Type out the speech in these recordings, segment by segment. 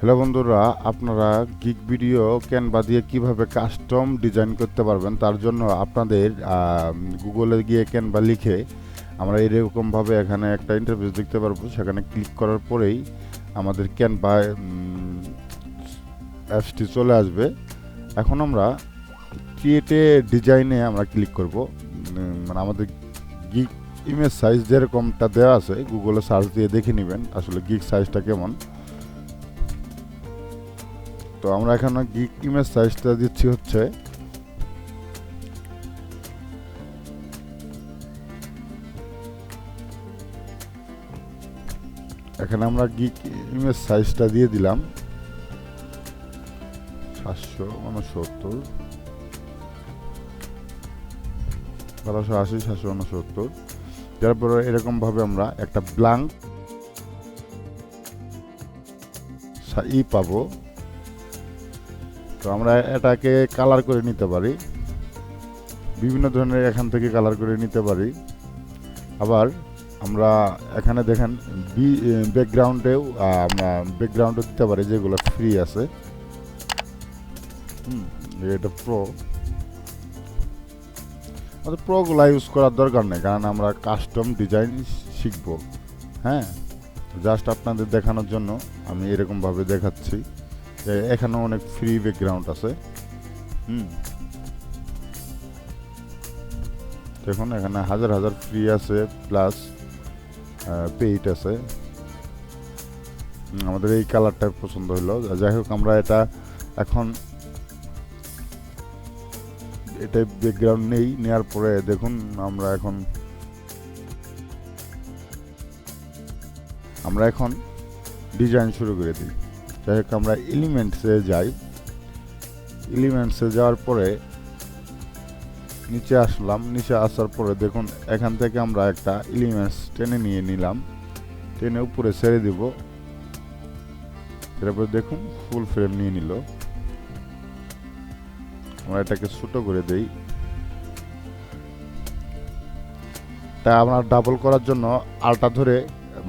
Hello বন্ধুরা, আপনারা gig video Canva দিয়ে কিভাবে কাস্টম ডিজাইন করতে পারবেন তার জন্য আপনাদের গুগলে গিয়ে ক্যানভা লিখে আমরা এরকমভাবে এখানে একটা ইন্টারফেস দেখতে পারবো। সেখানে ক্লিক করার পরেই আমাদের ক্যানভা অ্যাপসটি চলে আসবে। এখন আমরা ক্রিয়েটে ডিজাইনে আমরা ক্লিক করব। মানে আমাদের গিগ ইমেজ সাইজ যেরকমটা দেওয়া আছে গুগলে সার্চ দিয়ে দেখে নেবেন আসলে গিগ সাইজটা কেমন। তো আমরা এখানে গিগ ইমেজ সাইজটা দিচ্ছি হচ্ছে এখানে আমরা গিগ ইমেজ সাইজটা দিয়ে দিলাম 769 1280 769। তারপরে এরকমভাবে আমরা একটা ব্ল্যাঙ্ক পাবো। তো আমরা এটাকে কালার করে নিতে পারি, বিভিন্ন ধরনের এখান থেকে কালার করে নিতে পারি। আবার আমরা এখানে দেখেন ব্যাকগ্রাউন্ডেও আমরা ব্যাকগ্রাউন্ডও দিতে পারি যেগুলো ফ্রি আছে। এটা প্রো, আমাদের প্রোগুলো ইউজ করার দরকার নেই কারণ আমরা কাস্টম ডিজাইন শিখব। হ্যাঁ, জাস্ট আপনাদের দেখানোর জন্য আমি এরকমভাবে দেখাচ্ছি। এখানেও অনেক ফ্রি ব্যাকগ্রাউন্ড আছে। দেখুন এখানে হাজার হাজার ফ্রি আছে, প্লাস পেইড আছে। আমাদের এই কালারটা পছন্দ হলো। যাই হোক, আমরা এটা এখন এটা ব্যাকগ্রাউন্ড নেওয়ার পরে দেখুন আমরা এখন ডিজাইন শুরু করে দিই। যাই হোক, আমরা এলিমেন্টসে যাই। এলিমেন্টসে যাওয়ার পরে নিচে আসলাম। নিচে আসার পরে দেখুন এখান থেকে আমরা একটা এলিমেন্টস টেনে নিয়ে নিলাম, টেনে উপরে ছেড়ে দিব। তারপর দেখুন ফুল ফ্রেম নিয়ে নিল। আমরা এটাকে ছোট করে দেই। তা আমরা ডাবল করার জন্য আলটা ধরে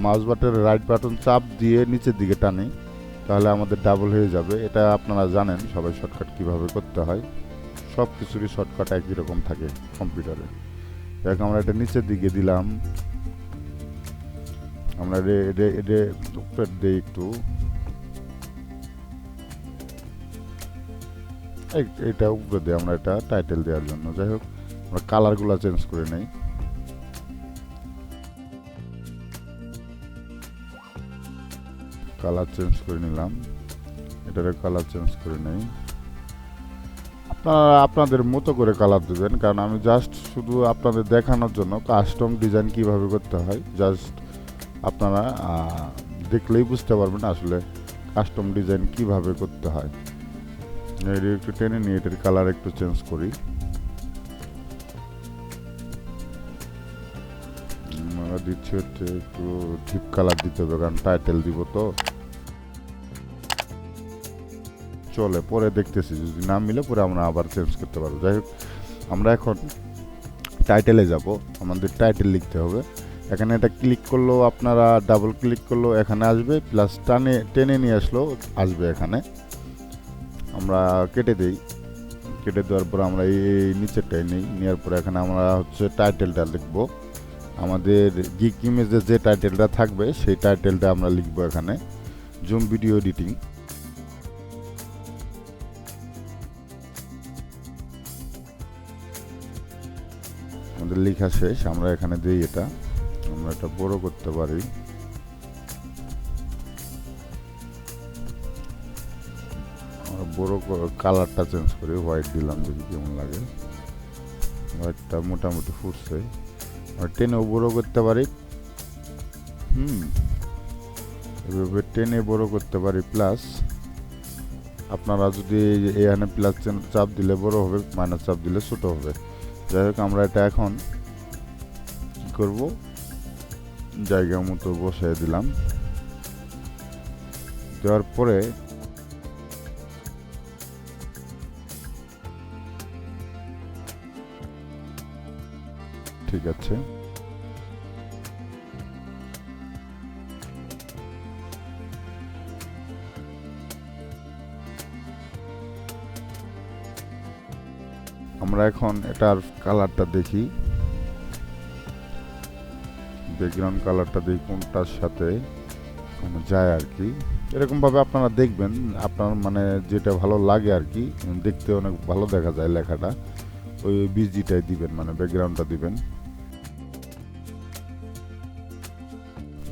মাউস বাটনের রাইট বাটন চাপ দিয়ে নিচের দিকে টানি, তাহলে আমাদের ডাবল হয়ে যাবে। এটা আপনারা জানেন সবাই শর্টকাট কিভাবে করতে হয়। সব কিছুরই শর্টকাট একই রকম থাকে কম্পিউটারে। দেখ আমরা এটা নিচের দিকে দিলাম। আমরা উপরে দিই একটু, এটা উপরে দিই আমরা এটা টাইটেল দেওয়ার জন্য। যাই হোক, আমরা কালারগুলো চেঞ্জ করে নেই। কালার চেঞ্জ করে নিলাম, এটার কালার চেঞ্জ করে নেই। আপনারা আপনাদের মতো করে কালার দেবেন, কারণ আমি জাস্ট শুধু আপনাদের দেখানোর জন্য কাস্টম ডিজাইন কিভাবে করতে হয় জাস্ট আপনারা দেখলেই বুঝতে পারবেন আসলে কাস্টম ডিজাইন কিভাবে করতে হয়। একটু টেনে নিয়ে এটার কালার একটু চেঞ্জ করি। আমরা দিচ্ছি হচ্ছে একটু ডিপ কালার দিতে হবে, কারণ টাইটেল দিব তো চলে, পরে দেখতেছি যদি না মিলে পরে আমরা আবার চেঞ্জ করতে পারবো। যাই হোক, আমরা এখন টাইটেলে যাব। আমাদের টাইটেল লিখতে হবে। এখানে এটা ক্লিক করলেও আপনারা ডাবল ক্লিক করলেও এখানে আসবে, প্লাস টেনে নিয়ে আসলেও আসবে। এখানে আমরা কেটে দেই। কেটে দেওয়ার পর আমরা এই নিচেরটাই নেওয়ার পরে এখানে আমরা হচ্ছে টাইটেলটা লিখবো। আমাদের গিগ ইমেজে যে টাইটেলটা থাকবে সেই টাইটেলটা আমরা লিখবো এখানে। Zoom video editing. আমাদের লেখা শেষ। আমরা এখানে দিই এটা, আমরা এটা বড় করতে পারি। আমরা বড় কালারটা চেঞ্জ করি, হোয়াইট দিলাম, দেখি কেমন লাগে। হোয়াইটটা মোটামুটি ফুটছে। আমরা টেনেও বড় করতে পারি। এভাবে টেনে বড় করতে পারি। প্লাস আপনারা যদি এখানে প্লাস চাপ দিলে বড় হবে, মাইনাস চাপ দিলে ছোট হবে। যাই হোক, আমরা এটা এখন কি করব, জায়গা মতো বসাই দিলাম। দেওয়ার পরে ঠিক আছে। আমরা এখন এটার কালারটা দেখি, ব্যাকগ্রাউন্ড কালারটা দেখি কোনটার সাথে যায় আর কি। এরকমভাবে আপনারা দেখবেন, আপনার মানে যেটা ভালো লাগে আর কি, দেখতে অনেক ভালো দেখা যায় লেখাটা, ওই বিজিটাই দিবেন, মানে ব্যাকগ্রাউন্ডটা দিবেন।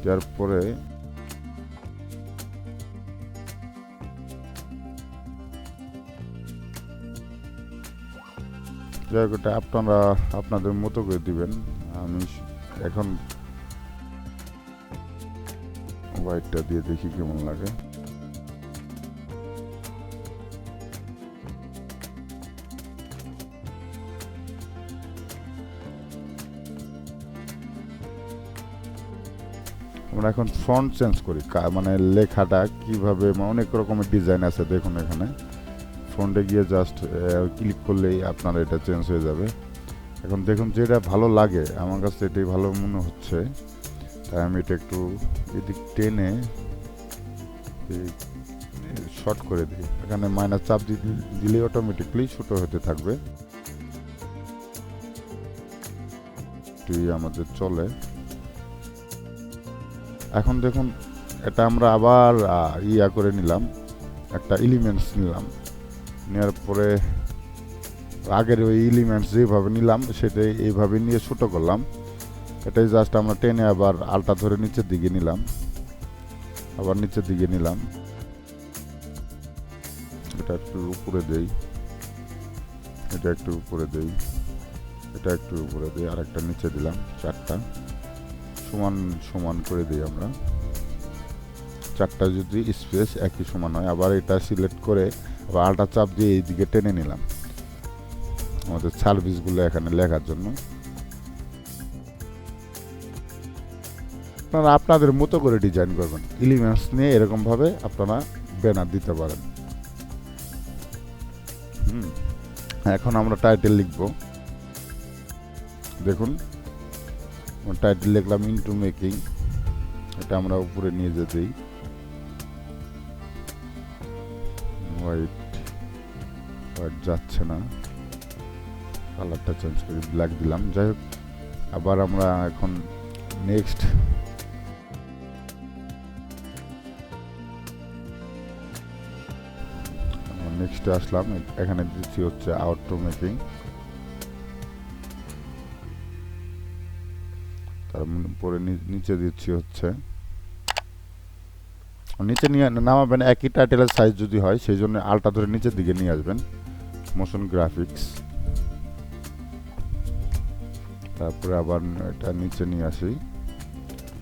তারপরে জায়গাটা আপনারা আপনাদের মতো করে দিবেন। আমি এখন হোয়াইটটা দিয়ে দেখি কেমন লাগে। আমরা এখন ফন্ট চেঞ্জ করি, মানে লেখাটা কিভাবে, অনেক রকমের ডিজাইন আছে দেখুন। এখানে ফন্টে গিয়ে জাস্ট ক্লিক করলেই আপনার এটা চেঞ্জ হয়ে যাবে। এখন দেখুন যেটা ভালো লাগে, আমার কাছে এটাই ভালো মনে হচ্ছে, তাই আমি এটা একটু এদিক টেনে শর্ট করে দিই। এখানে মাইনাস চাপ দিলে অটোমেটিকলি ছোটো হতে থাকবে, আমাদের চলে। এখন দেখুন এটা আমরা আবার ইয়া করে নিলাম, একটা এলিমেন্টস নিলাম, নেওয়ার পরে আগের ওই এলিমেন্টস যেভাবে নিলাম সেটাই এইভাবে নিয়ে ছোটো করলাম। এটাই জাস্ট আমরা টেনে আবার আলটা ধরে নিচের দিকে নিলাম, আবার নিচের দিকে নিলাম। এটা একটু উপরে দেই, এটা একটু উপরে দেই, এটা একটু উপরে দিই, আর একটা নিচে দিলাম। চারটা সমান সমান করে দিই আমরা, চারটা যদি স্পেস একই সমান হয়। আবার এটা সিলেক্ট করে আবার আলটা চাপ দিয়ে এইদিকে টেনে নিলাম আমাদের সার্ভিসগুলো এখানে লেখার জন্য। আপনারা আপনাদের মতো করে ডিজাইন করবেন, এলিমেন্টস নিয়ে এরকমভাবে আপনারা ব্যানার দিতে পারেন। এখন আমরা টাইটেল লিখব। দেখুন টাইটেল লিখলাম ইনটু মেকিং, এটা আমরা উপরে নিয়ে যেতেই হোয়াইট যাচ্ছে না, কালারটা চেঞ্জ করে ব্ল্যাক দিলাম। যাই হোক, আবার আমরা এখন নেক্সট নেক্সটে আসলাম। এখানে দিচ্ছি হচ্ছে আউটডোর মেকিং, তারপরে নিচে দিচ্ছি হচ্ছে, নিচে নিয়ে নামাবেন একই টাইটেলের সাইজ যদি হয়, সেই জন্য আলটা ধরে নিচের দিকে নিয়ে আসবেন, মোশন গ্রাফিক্স। তারপরে আবার এটা নিচে নিয়ে আসি,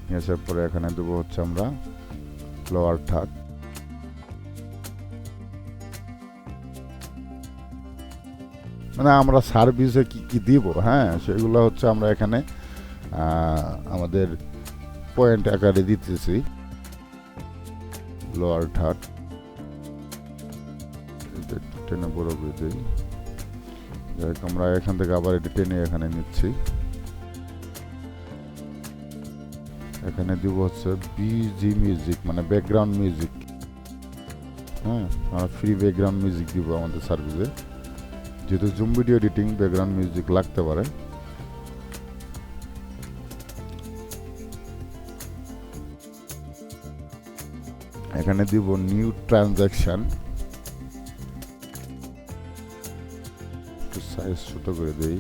নিয়ে আসার পরে এখানে দেবো হচ্ছে আমরা লোয়ার থার্ড। মানে আমরা সার্ভিসে কি কি দিব, হ্যাঁ সেগুলো হচ্ছে আমরা এখানে আমাদের পয়েন্ট আকারে দিতেছি। লোয়ার থার্ড টেনে বড় করে দিই, আমরা এখান থেকে আবার এটা টেনে এখানে নিচ্ছি। এখানে দিব হচ্ছে বিজি মিউজিক, মানে ব্যাকগ্রাউন্ড মিউজিক। হ্যাঁ, আমরা ফ্রি ব্যাকগ্রাউন্ড মিউজিক দিব আমাদের সার্ভিসে, যেহেতু zoom video editing background music লাগতে পারে। এখানে দিব নিউ ট্রানজাকশন, একটু সাইজ ছোট করে দেই,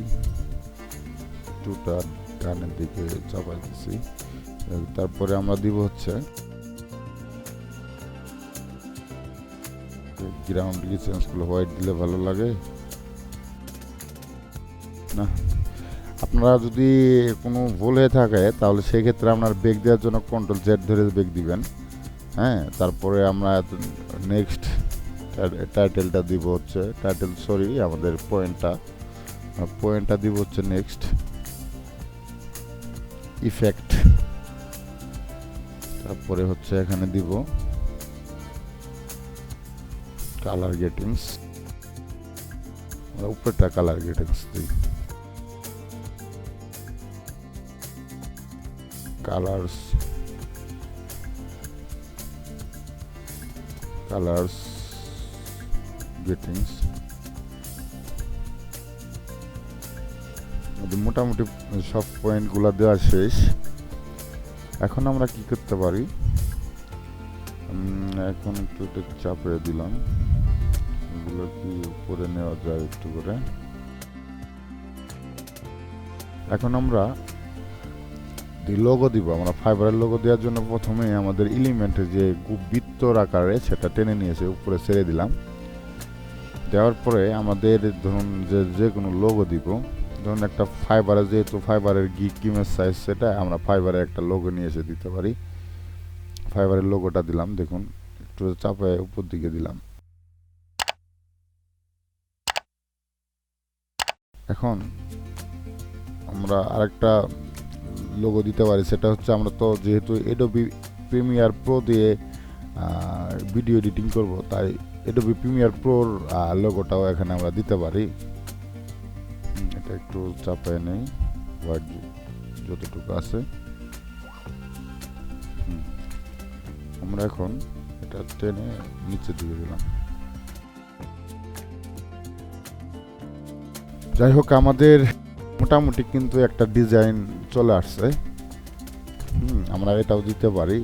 দুটা ডানের দিকে চাপাই দিচ্ছি। তারপরে আমরা দিব হচ্ছে গ্রাউন্ড চেঞ্জ করলে হোয়াইট দিলে ভালো লাগে না। আপনারা যদি কোনো ভুল হয়ে থাকে তাহলে সেক্ষেত্রে আপনার বেগ দেওয়ার জন্য কন্ট্রোল জেড ধরে বেগ দিবেন। হ্যাঁ, তারপরে আমরা নেক্সট টাইটেলটা দিব হচ্ছে আমাদের পয়েন্টটা দিব হচ্ছে নেক্সট ইফেক্ট। তারপরে হচ্ছে এখানে দিব কালার গেটিংস, উপরেটা কালার গেটিংস দিই, কালার্স গেটিংস। মোটামুটি সব পয়েন্টগুলো দেওয়া শেষ। এখন আমরা কি করতে পারি, এখন একটু চাপিয়ে দিলাম, এগুলো কি উপরে নেওয়া যায় একটু করে। এখন আমরা লোগো দিব। আমরা ফাইবারের লোগো দেওয়ার জন্য প্রথমে আমাদের এলিমেন্টে যে বৃত্তর আকারে সেটা টেনে নিয়েছে উপরে ছেড়ে দিলাম। দেওয়ার পরে আমাদের ধরুন যে কোনো লোগো দিব, ধরুন একটা ফাইবারে, যেহেতু ফাইবারের গিগ ইমেজ সাইজ সেটা, আমরা ফাইবারের একটা লোগো নিয়ে এসে দিতে পারি। ফাইবারের লোগোটা দিলাম, দেখুন একটু চাপায় উপর দিকে দিলাম। এখন আমরা আরেকটা লোগো দিতে পারি, সেটা হচ্ছে আমরা তো যেহেতু অ্যাডোবি প্রিমিয়ার প্রো দিয়ে ভিডিও এডিটিং করব, তাই অ্যাডোবি প্রিমিয়ার প্রোর লোগোটাও এখানে আমরা দিতে পারি। এটা একটু চাপায় নেই, হোয়াইট যতটুকু আছে। আমরা এখন এটা টেনে নিচে দিয়ে দিলাম। যাই হোক, আমাদের মোটামুটি কিন্তু একটা ডিজাইন চলে আসছে। আমরা এটাও দিতে পারি।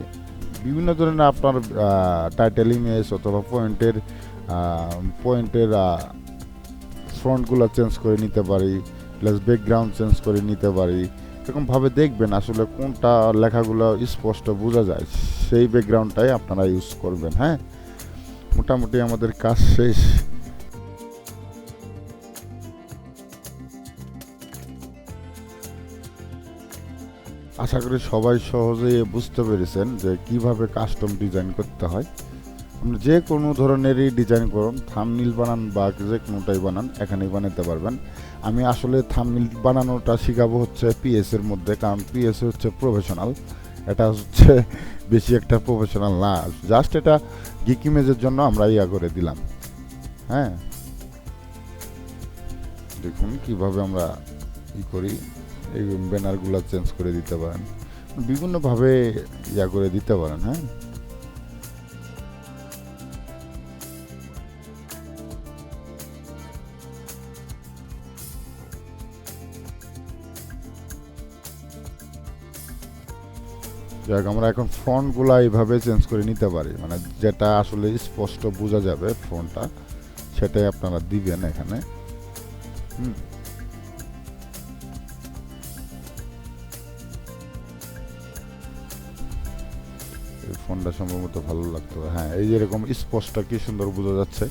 বিভিন্ন ধরনের আপনার টাইটেল ইমেজ অথবা পয়েন্টের ফ্রন্টগুলো চেঞ্জ করে নিতে পারি, প্লাস ব্যাকগ্রাউন্ড চেঞ্জ করে নিতে পারি। এরকমভাবে দেখবেন আসলে কোনটা লেখাগুলো স্পষ্ট বোঝা যায়, সেই ব্যাকগ্রাউন্ডটাই আপনারা ইউজ করবেন। হ্যাঁ, মোটামুটি আমাদের কাজ শেষ। আশা করি সবাই সহজেই বুঝতে পেরেছেন যে কিভাবে কাস্টম ডিজাইন করতে হয়। আপনি যে কোনো ধরনেরই ডিজাইন করুন, থাম্বনেইল বানান বা যে কোনোটাই বানান, এখানেই বানাতে পারবেন। আমি আসলে থাম্বনেইল বানানোটা শেখাবো হচ্ছে পিএস এর মধ্যে, কারণ পিএস হচ্ছে প্রফেশনাল, এটা হচ্ছে বেশি একটা প্রফেশনাল না, জাস্ট এটা গিক ইমেজের জন্য আমরা করে দিলাম। হ্যাঁ, দেখুন কিভাবে আমরা করি। এই ব্যানারগুলো চেঞ্জ করে দিতে পারেন, বিভিন্নভাবে করে দিতে পারেন। হ্যাঁ, যাক, আমরা এখন ফন্টগুলো এইভাবে চেঞ্জ করে নিতে পারি, মানে যেটা আসলে স্পষ্ট বোঝা যাবে ফন্টটা, সেটাই আপনারা দিবেন এখানে। এই ফোনটা সম্ভবত ভালো লাগতো। হ্যাঁ, এই যেরকম স্পষ্ট কি সুন্দর বোঝা যাচ্ছে,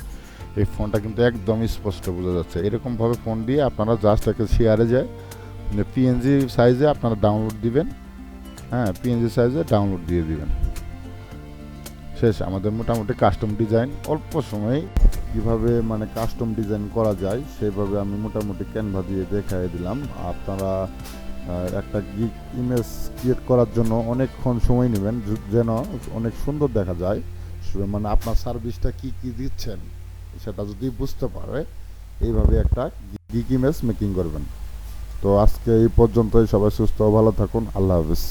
এই ফোনটা কিন্তু একদম স্পষ্ট বোঝা যাচ্ছে। এরকমভাবে ফোন দিয়ে আপনারা জাস্ট একটা শেয়ারে যায় পিএনজি সাইজে আপনারা ডাউনলোড দিবেন। হ্যাঁ, পিএনজি সাইজে ডাউনলোড দিয়ে দিবেন। শেষ আমাদের মোটামুটি কাস্টম ডিজাইন। অল্প সময়ে কীভাবে মানে কাস্টম ডিজাইন করা যায় সেভাবে আমি মোটামুটি ক্যানভা দিয়ে দেখাই দিলাম। আপনারা একটা গিগ ইমেজ ক্রিয়েট করার জন্য অনেকক্ষণ সময় নেবেন, যেন অনেক সুন্দর দেখা যায়, মানে আপনার সার্ভিসটা কি কি দিচ্ছেন সেটা যদি বুঝতে পারে, এইভাবে একটা গিগ ইমেজ মেকিং করবেন। তো আজকে এই পর্যন্তই, সবাই সুস্থ ও ভালো থাকুন। আল্লাহ হাফিজ।